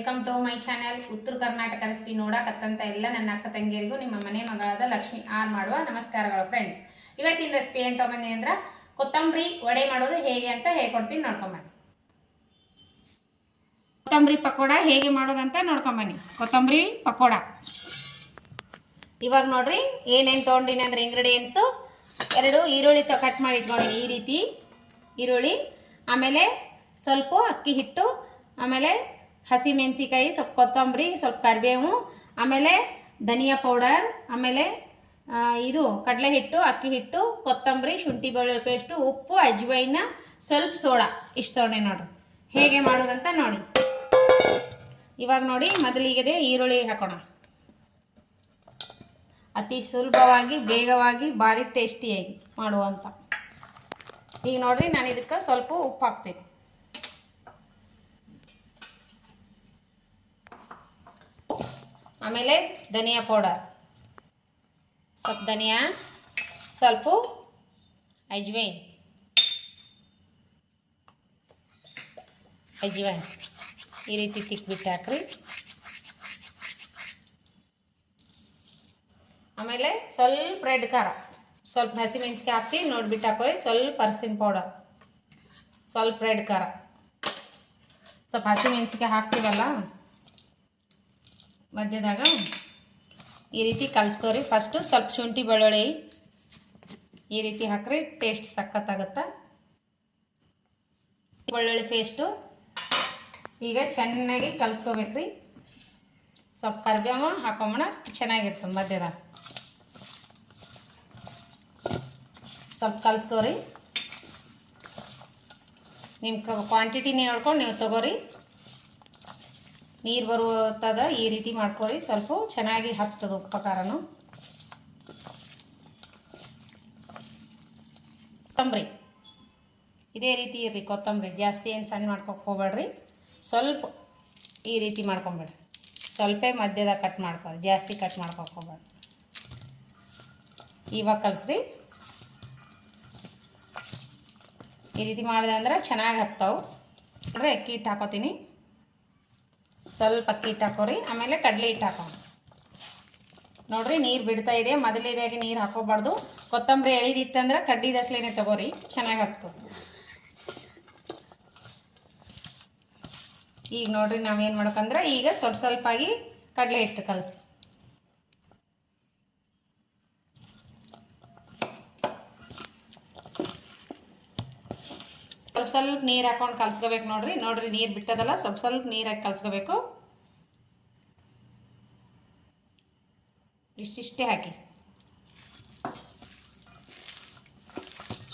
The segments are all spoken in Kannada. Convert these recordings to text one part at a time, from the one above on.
Welcome to my channel. ಉತ್ತರ ಕರ್ನಾಟಕ ರೆಸಿಪಿ ನೋಡಕತ್ತಂತ ಎಲ್ಲ ನನ್ನ ಅಕ್ಕ ತಂಗಿಯರಿಗೂ ನಿಮ್ಮ ಮನೆ ಮಗಳಾದ ಲಕ್ಷ್ಮಿ ಆರ್ ಮಾಡುವ ನಮಸ್ಕಾರಗಳು ಫ್ರೆಂಡ್ಸ್. ಇವತ್ತಿನ ರೆಸಿಪಿ ಏನು ತಗೊಂಬಂದಿ ಅಂದ್ರೆ ಕೊತ್ತಂಬರಿ ವಡೆ ಮಾಡೋದು ಹೇಗೆ ಅಂತ ಹೇಳ್ಕೊಡ್ತೀನಿ, ನೋಡ್ಕೊಂಬನ್ನಿ. ಕೊತ್ತಂಬರಿ ಪಕೋಡ ಹೇಗೆ ಮಾಡೋದಂತ ನೋಡ್ಕೊಂಬನ್ನಿ. ಕೊತ್ತಂಬರಿ ಪಕೋಡ ಇವಾಗ ನೋಡ್ರಿ ಏನೇನು ತೊಗೊಂಡಿನಿ ಅಂದ್ರೆ ಇಂಗ್ರೀಡಿಯೆಂಟ್ಸು 2 ಈರುಳ್ಳಿ ಕಟ್ ಮಾಡಿ ಇಟ್ಕೊಂಡಿನಿ. ಈ ರೀತಿ ಈರುಳ್ಳಿ, ಆಮೇಲೆ ಸ್ವಲ್ಪ ಅಕ್ಕಿ ಹಿಟ್ಟು, ಆಮೇಲೆ ಹಸಿ ಮೆಣಸಿಕಾಯಿ, ಸ್ವಲ್ಪ ಕೊತ್ತಂಬರಿ, ಸ್ವಲ್ಪ ಕರಿಬೇವು, ಆಮೇಲೆ ಧನಿಯಾ ಪೌಡರ್, ಆಮೇಲೆ ಇದು ಕಡಲೆ ಹಿಟ್ಟು, ಅಕ್ಕಿ ಹಿಟ್ಟು, ಕೊತ್ತಂಬರಿ, ಶುಂಠಿ ಬೆಳ್ಳುಳ್ಳಿ ಪೇಸ್ಟು, ಉಪ್ಪು, ಅಜ್ವೈನ, ಸ್ವಲ್ಪ ಸೋಡಾ. ಇಷ್ಟು ತೊಗೊಂಡೆ ನೋಡ್ರಿ. ಹೇಗೆ ಮಾಡೋದಂತ ನೋಡಿ. ಇವಾಗ ನೋಡಿ ಮೊದಲಿಗೆ ಈರುಳ್ಳಿ ಹಾಕೋಣ. ಅತಿ ಸುಲಭವಾಗಿ ಬೇಗವಾಗಿ ಭಾರಿ ಟೇಸ್ಟಿಯಾಗಿ ಮಾಡುವಂಥ. ಈಗ ನೋಡ್ರಿ ನಾನು ಇದಕ್ಕೆ ಸ್ವಲ್ಪ ಉಪ್ಪು ಹಾಕ್ತೀನಿ. ಆಮೇಲೆ ಧನಿಯಾ ಪೌಡರ್, ಸ್ವಲ್ಪ ಧನಿಯಾ, ಸ್ವಲ್ಪ ಅಜ್ವೈನ್ ಈ ರೀತಿ ತಿಕ್ಬಿಟ್ಟು ಹಾಕ್ರಿ. ಆಮೇಲೆ ಸ್ವಲ್ಪ ರೆಡ್ ಖಾರ, ಸ್ವಲ್ಪ ಹಸಿಮೆಣಸಿಕಾಯಿ ಹಾಕಿ ನೋಡ್ಬಿಟ್ಟು ಹಾಕೋರಿ. ಸ್ವಲ್ಪ ಅರಸಿನ ಪೌಡರ್, ಸ್ವಲ್ಪ ರೆಡ್ ಖಾರ, ಸ್ವಲ್ಪ ಹಸಿಮೆಣಸಿಕಾಯಿ ಹಾಕ್ತೀವಲ್ಲ ಮಧ್ಯದಾಗ, ಈ ರೀತಿ ಕಲಿಸ್ಕೋರಿ. ಫಸ್ಟು ಸ್ವಲ್ಪ ಶುಂಠಿ ಬೆಳ್ಳುಳ್ಳಿ ಈ ರೀತಿ ಹಾಕ್ರಿ, ಟೇಸ್ಟ್ ಸಖತ್ತಾಗತ್ತೆ. ಬೆಳ್ಳುಳ್ಳಿ ಪೇಸ್ಟು ಈಗ ಚೆನ್ನಾಗಿ ಕಲಿಸ್ಕೋಬೇಕ್ರಿ. ಸ್ವಲ್ಪ ಕರಿಬೇವು ಹಾಕೊಂಬೋಣ, ಚೆನ್ನಾಗಿರ್ತದೆ. ಮಧ್ಯದಾಗ ಸ್ವಲ್ಪ ಕಲಿಸ್ಕೋರಿ. ನಿಮ್ಮ ಕ್ವಾಂಟಿಟಿ ನೋಡ್ಕೊಂಡು ನೀವು ತಗೋರಿ. ನೀರು ಬರುತ್ತದ ಈ ರೀತಿ ಮಾಡ್ಕೊರಿ. ಸ್ವಲ್ಪ ಚೆನ್ನಾಗಿ ಹತ್ತದ ಉಪ್ಪು ಖಾರನು. ಕೊತ್ತಂಬರಿ ಇದೇ ರೀತಿ ಇರ್ರಿ. ಕೊತ್ತಂಬರಿ ಜಾಸ್ತಿ ಏನು ಸಣ್ಣ ಮಾಡ್ಕೊಕ್ ಹೋಗ್ಬೇಡ್ರಿ. ಸ್ವಲ್ಪ ಈ ರೀತಿ ಮಾಡ್ಕೊಂಬೇಡ್ರಿ. ಸ್ವಲ್ಪ ಮಧ್ಯದಾಗ ಕಟ್ ಮಾಡ್ಕೊರಿ, ಜಾಸ್ತಿ ಕಟ್ ಮಾಡ್ಕೊಕ್ ಹೋಗ್ಬೇಡ್ರಿ. ಇವಾಗ ಕಲಿಸ್ರಿ. ಈ ರೀತಿ ಮಾಡಿದೆ ಅಂದ್ರೆ ಚೆನ್ನಾಗಿ ಹತ್ತಾವು ನೋಡ್ರಿ. ಅಕ್ಕಿ ಹಿಟ್ಟು ಹಾಕೋತೀನಿ, ಸ್ವಲ್ಪ ಅಕ್ಕಿ ಹಿಟ್ಟು ಹಾಕೋರಿ. ಆಮೇಲೆ ಕಡಲೆ ಹಿಟ್ಟು ಹಾಕೋ ನೋಡ್ರಿ. ನೀರು ಬಿಡ್ತಾ ಇದೆ, ಮೊದಲೇದಾಗಿ ನೀರು ಹಾಕೋಬಾರ್ದು. ಕೊತ್ತಂಬರಿ ಎಳಿದಿತ್ತಂದ್ರೆ ಕಡ್ಡಿದಷ್ಟಲೇನೆ ತಗೋರಿ, ಚೆನ್ನಾಗಿ ಹಾಕ್ತದೆ. ಈಗ ನೋಡ್ರಿ ನಾವೇನು ಮಾಡ್ಬೇಕಂದ್ರೆ ಈಗ ಸ್ವಲ್ಪ ಸ್ವಲ್ಪ ಆಗಿ ಕಡಲೆ ಹಿಟ್ಟು ಕಲಸಿ. ಸ್ವಲ್ಪ ಸ್ವಲ್ಪ ನೀರು ಹಾಕೊಂಡು ಕಲ್ಸ್ಕೋಬೇಕು ನೋಡ್ರಿ. ನೋಡ್ರಿ ನೀರು ಬಿಟ್ಟದಲ್ಲ, ಸ್ವಲ್ಪ ಸ್ವಲ್ಪ ನೀರು ಹಾಕಿ ಕಲ್ಸ್ಕೋಬೇಕು. ಇಷ್ಟಿಷ್ಟೇ ಹಾಕಿ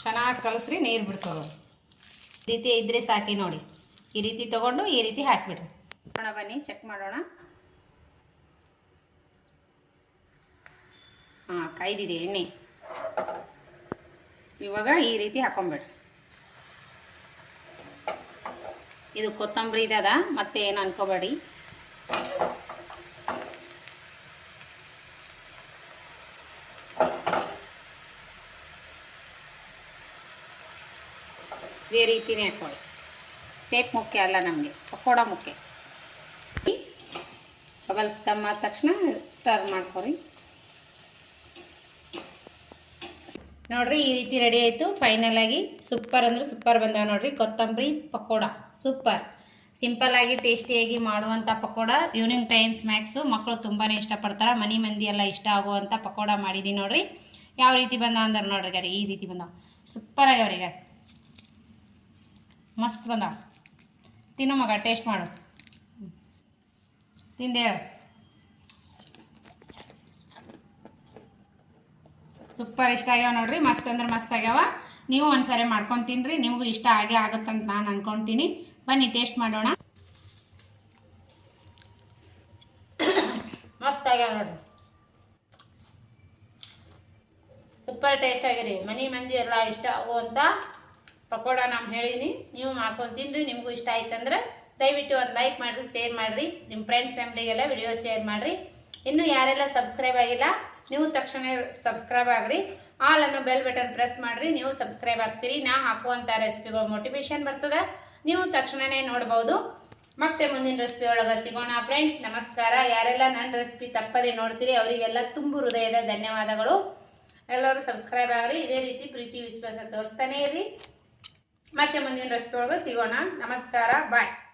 ಚೆನ್ನಾಗಿ ಕಲಸ್ರಿ. ನೀರು ಬಿಡ್ತದೆ ಈ ರೀತಿ ಇದ್ರೆ ಸಾಕಿ ನೋಡಿ. ಈ ರೀತಿ ತಗೊಂಡು ಈ ರೀತಿ ಹಾಕಿಬಿಡ್ರಿ. ಬನ್ನಿ ಚೆಕ್ ಮಾಡೋಣ. ಹಾಂ, ಕಾಯ್ದಿದೆ ಎಣ್ಣೆ. ಇವಾಗ ಈ ರೀತಿ ಹಾಕೊಂಬಿಡ್ರಿ. ಇದು ಕೊತ್ತಂಬರಿ ಇದದ, ಮತ್ತೆ ಏನು ಅನ್ಕೋಬೇಡಿ. ಇದೇ ರೀತಿನೇ ಹಾಕೊಳ್ಳಿ. ಸೇಪ್ ಮುಖ್ಯ ಅಲ್ಲ ನಮಗೆ, ಪಕೋಡ ಮುಖ್ಯ. ಬಬಲ್ಸ್ ಕಮ್ಮಿ ಆದ ತಕ್ಷಣ ಟರ್ನ್ ಮಾಡ್ಕೊರಿ. ನೋಡ್ರಿ ಈ ರೀತಿ ರೆಡಿ ಆಯಿತು. ಫೈನಲ್ ಆಗಿ ಸೂಪರ್ ಅಂದ್ರೆ ಸೂಪರ್ ಬಂದ ನೋಡ್ರಿ. ಕೊತ್ತಂಬರಿ ಪಕೋಡ ಸೂಪರ್ ಸಿಂಪಲ್ ಆಗಿ ಟೇಸ್ಟಿಯಾಗಿ ಮಾಡುವಂಥ ಪಕೋಡ. ಈವ್ನಿಂಗ್ ಟೈಮ್ ಸ್ನ್ಯಾಕ್ಸು ಮಕ್ಕಳು ತುಂಬಾ ಇಷ್ಟಪಡ್ತಾರೆ. ಮನೆ ಮಂದಿ ಎಲ್ಲ ಇಷ್ಟ ಆಗುವಂಥ ಪಕೋಡ ಮಾಡಿದ್ದೀನಿ ನೋಡ್ರಿ. ಯಾವ ರೀತಿ ಬಂದ ಅಂದ್ರೆ ನೋಡ್ರಿ ಗಾರಿ ಈ ರೀತಿ ಬಂದಾವ. ಸೂಪರ್ ಆಗ್ಯಾವ್ರೀಗ, ಮಸ್ತ್ ಬಂದಾವ. ತಿನ್ನೋ ಮಗ, ಟೇಸ್ಟ್ ಮಾಡು, ತಿಂದು ಹೇಳು. ಸೂಪರ್ ಇಷ್ಟ ಆಗ್ಯಾವ ನೋಡ್ರಿ. ಮಸ್ತ್ ಅಂದ್ರೆ ಮಸ್ತ್ ಆಗ್ಯಾವ. ನೀವು ಒಂದ್ಸರಿ ಮಾಡ್ಕೊಂಡು ತಿನ್ನಿರಿ, ನಿಮಗೂ ಇಷ್ಟ ಆಗೇ ಆಗುತ್ತಂತ ನಾನು ಅನ್ಕೊತೀನಿ. ಬನ್ನಿ ಟೇಸ್ಟ್ ಮಾಡೋಣ. ಮಸ್ತ್ ಆಗ್ಯಾವ ನೋಡ್ರಿ, ಸೂಪರ್ ಟೇಸ್ಟ್ ಆಗಿರಿ. ಮನೆ ಮಂದಿ ಎಲ್ಲ ಇಷ್ಟ ಆಗುವಂಥ ಪಕೋಡ ನಾನು ಹೇಳಿನಿ. ನೀವು ಮಾಡ್ಕೊಂಡು ತಿನ್ನಿರಿ. ನಿಮಗೂ ಇಷ್ಟ ಆಯ್ತಂದ್ರೆ ದಯವಿಟ್ಟು ಒಂದು ಲೈಕ್ ಮಾಡಿರಿ, ಶೇರ್ ಮಾಡಿರಿ. ನಿಮ್ಮ ಫ್ರೆಂಡ್ಸ್ ಫ್ಯಾಮಿಲಿಗೆಲ್ಲ ವಿಡಿಯೋ ಶೇರ್ ಮಾಡಿರಿ. ಇನ್ನೂ ಯಾರೆಲ್ಲ ಸಬ್ಸ್ಕ್ರೈಬ್ ಆಗಿಲ್ಲ ನೀವು ತಕ್ಷಣ ಸಬ್ಸ್ಕ್ರೈಬ್ ಆಗ್ರಿ. ಆಲ್ ಅನ್ನೋ ಬೆಲ್ ಬಟನ್ ಪ್ರೆಸ್ ಮಾಡಿರಿ. ನೀವು ಸಬ್ಸ್ಕ್ರೈಬ್ ಆಗ್ತೀರಿ. ನಾ ಹಾಕುವಂಥ ರೆಸಿಪಿಗಳು ಮೋಟಿವೇಶನ್ ಬರ್ತದೆ, ನೀವು ತಕ್ಷಣವೇ ನೋಡ್ಬೋದು. ಮತ್ತೆ ಮುಂದಿನ ರೆಸಿಪಿ ಒಳಗೆ ಸಿಗೋಣ ಫ್ರೆಂಡ್ಸ್. ನಮಸ್ಕಾರ. ಯಾರೆಲ್ಲ ನನ್ನ ರೆಸಿಪಿ ತಪ್ಪದೆ ನೋಡ್ತೀರಿ ಅವರಿಗೆಲ್ಲ ತುಂಬು ಹೃದಯದ ಧನ್ಯವಾದಗಳು. ಎಲ್ಲರೂ ಸಬ್ಸ್ಕ್ರೈಬ್ ಆಗ್ರಿ, ಇದೇ ರೀತಿ ಪ್ರೀತಿ ವಿಶ್ವಾಸ ತೋರಿಸ್ತಾನೆ ಇರಿ. ಮತ್ತೆ ಮುಂದಿನ ರೆಸಿಪಿ ಒಳಗೆ ಸಿಗೋಣ. ನಮಸ್ಕಾರ, ಬಾಯ್.